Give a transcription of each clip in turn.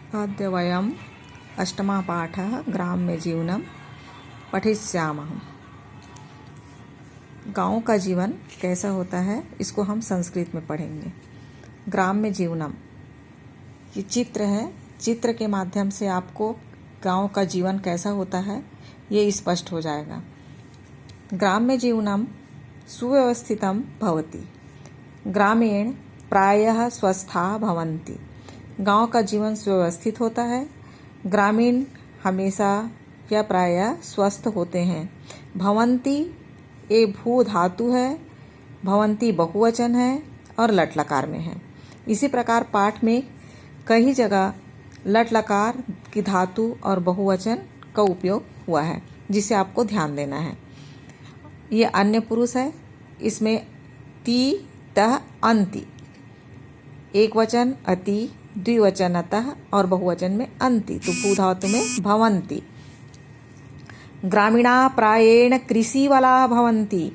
अद्य वयम् अष्टमः पाठः ग्राम्यजीवनं पठिष्यामः। गाँव का जीवन कैसा होता है इसको हम संस्कृत में पढ़ेंगे। ग्राम्य जीवनम ये चित्र है, चित्र के माध्यम से आपको गाँव का जीवन कैसा होता है ये स्पष्ट हो जाएगा। ग्राम्य जीवनम सुव्यवस्थितं भवति, ग्रामीण प्रायः स्वस्था भवन्ति। गांव का जीवन सुव्यवस्थित होता है, ग्रामीण हमेशा या प्रायः स्वस्थ होते हैं। भवन्ति ये भू धातु है, भवन्ति बहुवचन है और लट लकार में है। इसी प्रकार पाठ में कई जगह लट लकार की धातु और बहुवचन का उपयोग हुआ है, जिसे आपको ध्यान देना है। ये अन्य पुरुष है, इसमें ति तः अन्ति, एक वचन अति, द्विवचन अतः और बहुवचन में अन्ति, तो भू धातु में भवन्ति। ग्रामीणा प्रायेण कृषिवला भवन्ति,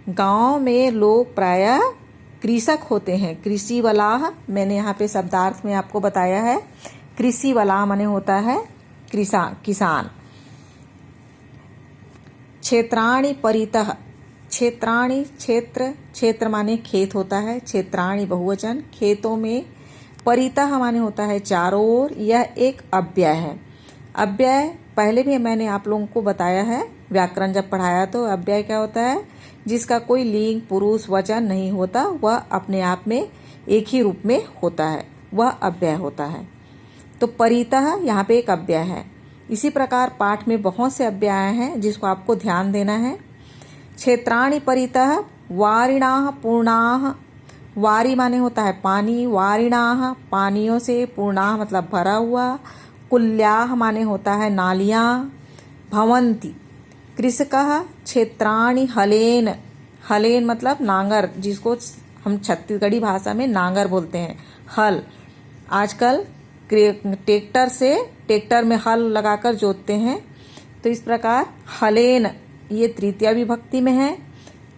गांव में लोग प्रायः कृषक होते हैं। कृषिवला मैंने यहाँ पे शब्दार्थ में आपको बताया है। कृषिवला माने होता है किसान। क्षेत्राणि परितः, क्षेत्राणि क्षेत्र माने खेत होता है। क्षेत्राणि बहुवचन, खेतों में। परितः माने होता है चारों ओर। यह एक अव्यय है। अव्यय पहले भी मैंने आप लोगों को बताया है, व्याकरण जब पढ़ाया तो अव्यय क्या होता है, जिसका कोई लिंग पुरुष वचन नहीं होता, वह अपने आप में एक ही रूप में होता है, वह अव्यय होता है। तो परितः यहाँ पे एक अव्यय है। इसी प्रकार पाठ में बहुत से अव्यय हैं जिसको आपको ध्यान देना है। क्षेत्राणि परितः वारिणाः पूर्णाः, वारी माने होता है पानी, वारिणाः पानियों से, पूर्णाः मतलब भरा हुआ, कुल्याः माने होता है नालियाँ, भवन्ति कृषकः क्षेत्राणि हलेन, हलेन मतलब नांगर, जिसको हम छत्तीसगढ़ी भाषा में नांगर बोलते हैं, हल। आजकल ट्रैक्टर में हल लगाकर जोतते हैं। तो इस प्रकार हलेन ये तृतीया विभक्ति में है,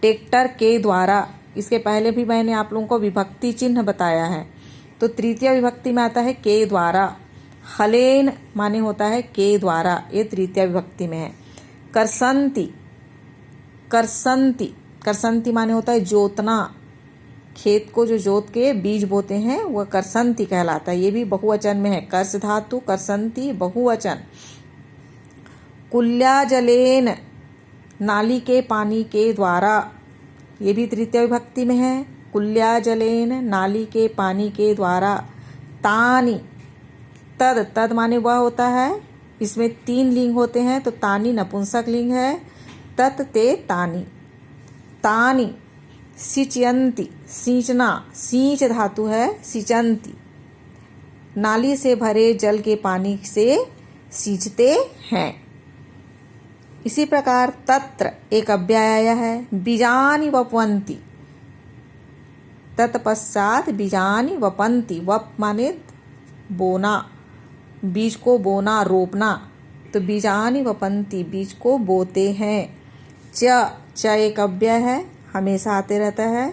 ट्रैक्टर के द्वारा। इसके पहले भी मैंने आप लोगों को विभक्ति चिन्ह बताया है। तो तृतीया विभक्ति में आता है के द्वारा। हलेन माने होता है के द्वारा, ये तृतीया विभक्ति में है। करसंती, करसंती, करसंती माने होता है जोतना। खेत को जो जोत के बीज बोते हैं वह करसंती कहलाता है। ये भी बहुवचन में है। कर्स धातु, करसंती बहुवचन। कुल्या जलेन नाली के पानी के द्वारा, ये भी तृतीय विभक्ति में है। कुल्या जलेन नाली के पानी के द्वारा। तानी, तद, तद माने वह होता है। इसमें 3 लिंग होते हैं, तो तानी नपुंसक लिंग है। तत ते तानी, तानी। सिंचयन्ति, सींचना, सींच धातु है, सिंचन्ति। नाली से भरे जल के पानी से सींचते हैं। इसी प्रकार तत्र एक अव्यय आया है, बीजानि वपन्ति। तत्पश्चात बीजानि वपन्ति, वप माने बोना, बीज को बोना, रोपना। तो बीजानि वपन्ति, बीज को बोते हैं। च एक अव्यय है, हमेशा आते रहता है।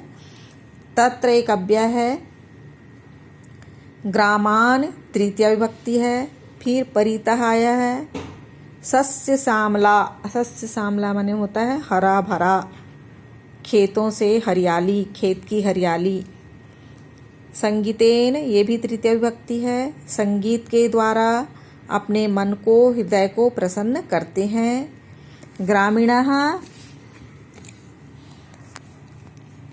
तत्र एक अव्यय है। ग्रामान तृतीया विभक्ति है। फिर परितः आया है। सस्य श्यामला, सस्य श्यामला माने होता है हरा भरा, खेतों से हरियाली, खेत की हरियाली। संगीतेन ये भी तृतीय विभक्ति है। संगीत के द्वारा अपने मन को, हृदय को प्रसन्न करते हैं। ग्रामीणः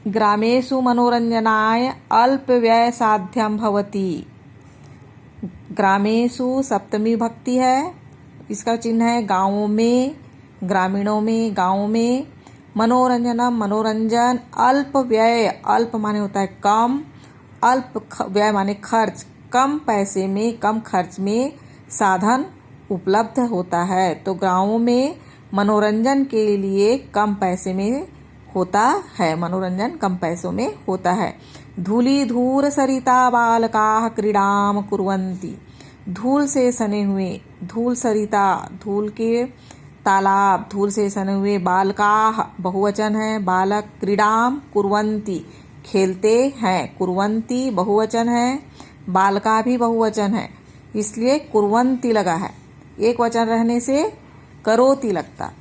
ग्रामेषु मनोरंजनाय अल्पव्यय साध्यं भवति। ग्रामेषु सप्तमी विभक्ति है, इसका चिन्ह है गाँवों में, ग्रामीणों में, गाँवों में। मनोरंजनम मनोरंजन, अल्प व्यय, अल्प माने होता है कम, अल्प व्यय माने खर्च, कम पैसे में, कम खर्च में साधन उपलब्ध होता है। तो गाँवों में मनोरंजन के लिए कम पैसे में होता है, मनोरंजन कम पैसों में होता है। धूली धूर सरिता बालकाः क्रीडाम कुर्वन्ति, धूल से सने हुए, धूल सरिता धूल के तालाब, धूल से सने हुए, बालकाः बहुवचन है, बालक, क्रीडाम कुर्वन्ति खेलते हैं, कुर्वन्ति बहुवचन है, बालका भी बहुवचन है। इसलिए कुर्वन्ति लगा है। एक वचन रहने से करोति लगता।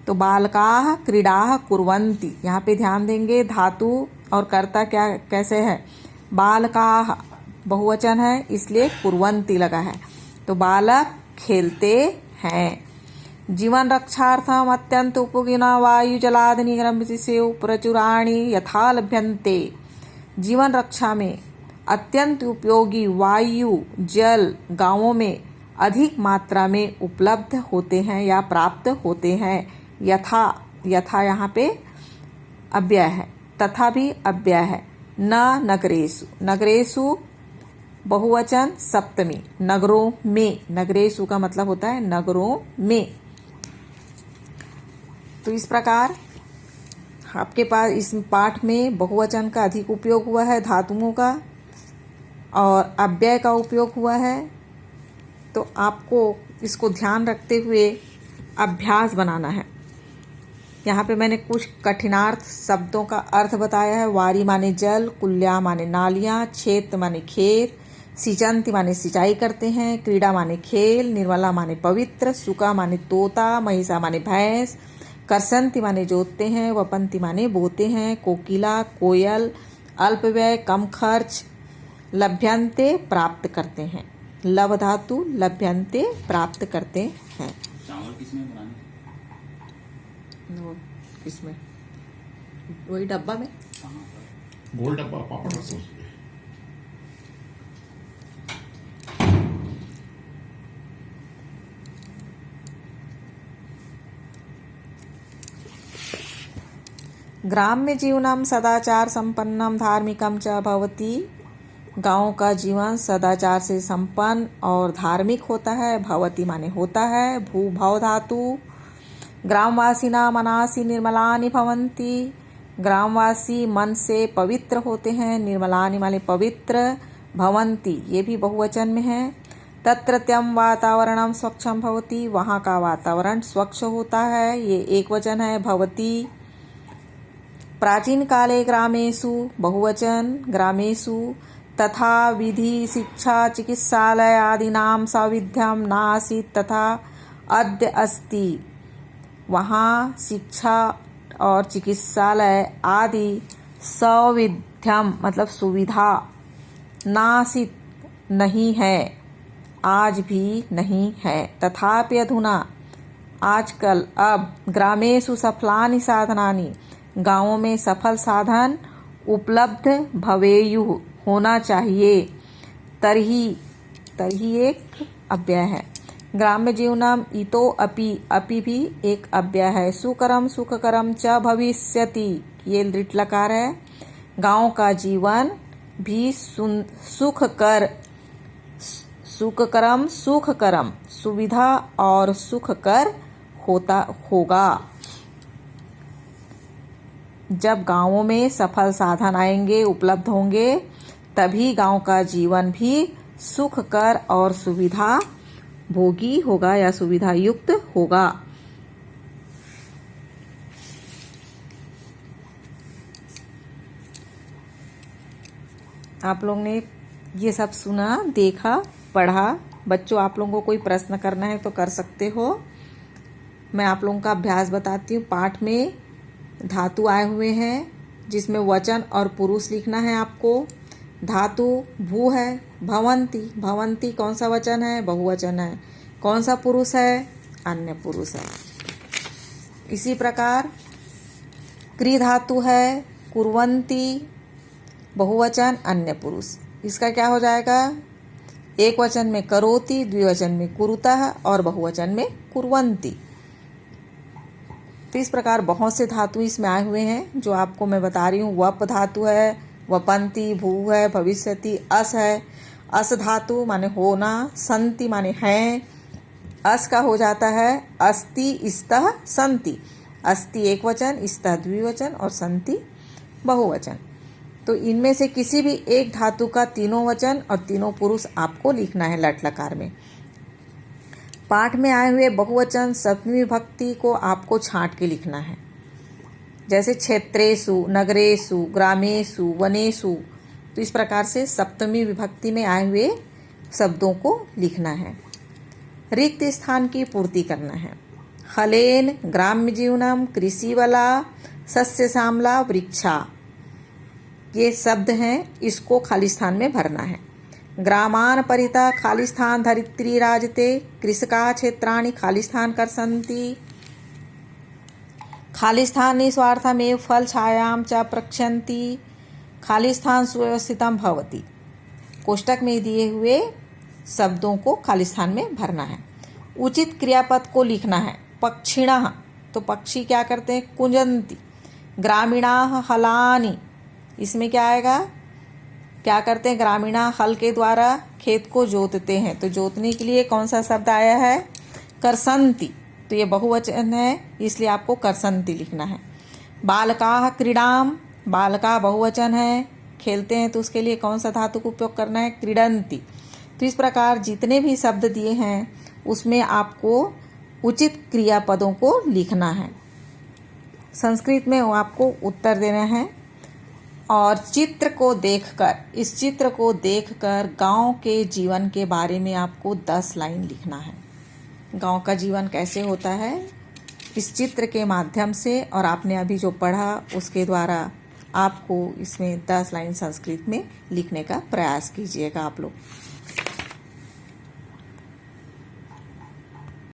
तो बालकाः क्रीडाः कुर्वन्ति, यहाँ पे ध्यान देंगे धातु और कर्ता क्या कैसे है। बालकाः बहुवचन है इसलिए कुर्वन्ति लगा है। तो बालक खेलते हैं। जीवन रक्षार्थम अत्यंत उपयोगिना वायु जलादि से प्रचुराणि यथा लभ्यन्ते। जीवन रक्षा में अत्यंत उपयोगी वायु जल गांवों में अधिक मात्रा में उपलब्ध होते हैं या प्राप्त होते हैं। यथा, यथा यहाँ पे अव्यय है, तथा भी अव्यय है। न नगरेषु, नगरेषु बहुवचन सप्तमी, नगरों में, नगरेषु का मतलब होता है नगरों में। तो इस प्रकार आपके पास इस पाठ में बहुवचन का अधिक उपयोग हुआ है, धातुओं का और अव्यय का उपयोग हुआ है। तो आपको इसको ध्यान रखते हुए अभ्यास बनाना है। यहाँ पे मैंने कुछ कठिनार्थ शब्दों का अर्थ बताया है। वारी माने जल, कुल्या माने नालियाँ, क्षेत्र माने खेत, सिंचन्ति माने सिंचाई करते हैं, क्रीड़ा माने खेल, निर्मला माने पवित्र, सुका माने तोता, महिषा माने भैंस, कर्षन्ति माने जोतते हैं, वपन्ति माने बोते हैं, कोकिला कोयल, अल्पव्यय कम खर्च, लभ्यन्ते प्राप्त करते हैं। लव धातु लभ्यन्ते प्राप्त करते हैं। चावल किसमें बनाने? किसमें? वही डब्बा में, गोल डब्बा पापड़ का सॉस। ग्राम्य जीवनम सदाचार संपन्नम धार्मिकम च भवति। गांव का जीवन सदाचार से संपन्न और धार्मिक होता है। भवति माने होता है। भू भव धातु। ग्रामवासिना मनासि निर्मलानि भवन्ति। ग्रामवासी मन से पवित्र होते हैं। निर्मलानि माने पवित्र, भवन्ति ये भी बहुवचन में है। तत्रत्यं वातावरणं स्वच्छं भवति, वहाँ का वातावरण स्वच्छ होता है, ये एक वचन है भवति। प्राचीन काले ग्रामेषु बहुवचन ग्रामेषु तथा विधि शिक्षा चिकित्सालय आदिनां सौविध्यं नासीत् तथा अद्य अस्ति। वहाँ शिक्षा और चिकित्सालय आदि सौविध्यम मतलब सुविधा, नासीत् नहीं है, आज भी नहीं है। तथापि अधुना आजकल अब ग्रामेषु सफलानि साधनानि गांवों में सफल साधन उपलब्ध भवेयुः होना चाहिए। तरही, तरही एक अव्यय है। ग्राम्य जीवनम इतो अपि, अपि भी एक अव्यय है। सुकरम सुखकरम च भविष्यति ये लिट लकार है। गांव का जीवन भी सुखकर, सुखकरम सुखकरम सुविधा और सुखकर होता होगा। जब गांवों में सफल साधन आएंगे, उपलब्ध होंगे, तभी गांव का जीवन भी सुखकर और सुविधा भोगी होगा या सुविधा युक्त होगा। आप लोग ने ये सब सुना, देखा, पढ़ा। बच्चों आप लोगों को कोई प्रश्न करना है तो कर सकते हो। मैं आप लोगों का अभ्यास बताती हूँ। पाठ में धातु आए हुए हैं जिसमें वचन और पुरुष लिखना है आपको। धातु भू है, भवन्ति, भवन्ति कौन सा वचन है? बहुवचन है। कौन सा पुरुष है? अन्य पुरुष है। इसी प्रकार क्री धातु है, कुर्वन्ति, बहुवचन अन्य पुरुष। इसका क्या हो जाएगा? एक वचन में करोति, द्विवचन में कुरुतः और बहुवचन में कुर्वन्ति। तो इस प्रकार बहुत से धातु इसमें आए हुए हैं जो आपको मैं बता रही हूँ। वप धातु है, वपन्ति, भू है, भविष्यति, अस है। अस धातु माने होना, संति माने हैं। अस का हो जाता है अस्ति, स्तः, संति। अस्ति एक वचन, स्तः द्विवचन और संति बहुवचन। तो इनमें से किसी भी एक धातु का तीनों वचन और तीनों पुरुष आपको लिखना है लट लकार में। पाठ में आए हुए बहुवचन सप्तमी विभक्ति को आपको छांट के लिखना है। जैसे क्षेत्रेषु, नगरेषु, ग्रामेषु, वनेषु। तो इस प्रकार से सप्तमी विभक्ति में आए हुए शब्दों को लिखना है। रिक्त स्थान की पूर्ति करना है। हलेन, ग्राम्य जीवनम, कृषिवला, सस्य श्यामला, वृक्षा, ये शब्द हैं, इसको खाली स्थान में भरना है। ग्रामान परिता खाली स्थान धरित्री राजते, कृषका क्षेत्राणि खाली स्थान कर्षन्ति, खाली स्थान निस्वार्थमेव फल छायां च प्रक्षन्ति, खाली स्थान सुव्यवस्थितम भवति। कोष्टक में दिए हुए शब्दों को खाली स्थान में भरना है। उचित क्रियापद को लिखना है। पक्षिणः, तो पक्षी क्या करते हैं? कुंजन्ति। ग्रामीणाः हलानि, इसमें क्या आएगा? क्या करते हैं? ग्रामीणा हल के द्वारा खेत को जोतते हैं, तो जोतने के लिए कौन सा शब्द आया है? कर्षन्ति, तो ये बहुवचन है, इसलिए आपको कर्षन्ति लिखना है। बालकाः क्रीडाम, बालका बहुवचन है, खेलते हैं, तो उसके लिए कौन सा धातु का उपयोग करना है? क्रीडन्ति। तो इस प्रकार जितने भी शब्द दिए हैं उसमें आपको उचित क्रियापदों को लिखना है। संस्कृत में आपको उत्तर देना है और चित्र को देखकर, इस चित्र को देखकर गांव के जीवन के बारे में आपको 10 लाइन लिखना है। गांव का जीवन कैसे होता है इस चित्र के माध्यम से, और आपने अभी जो पढ़ा उसके द्वारा आपको इसमें 10 लाइन संस्कृत में लिखने का प्रयास कीजिएगा आप लोग।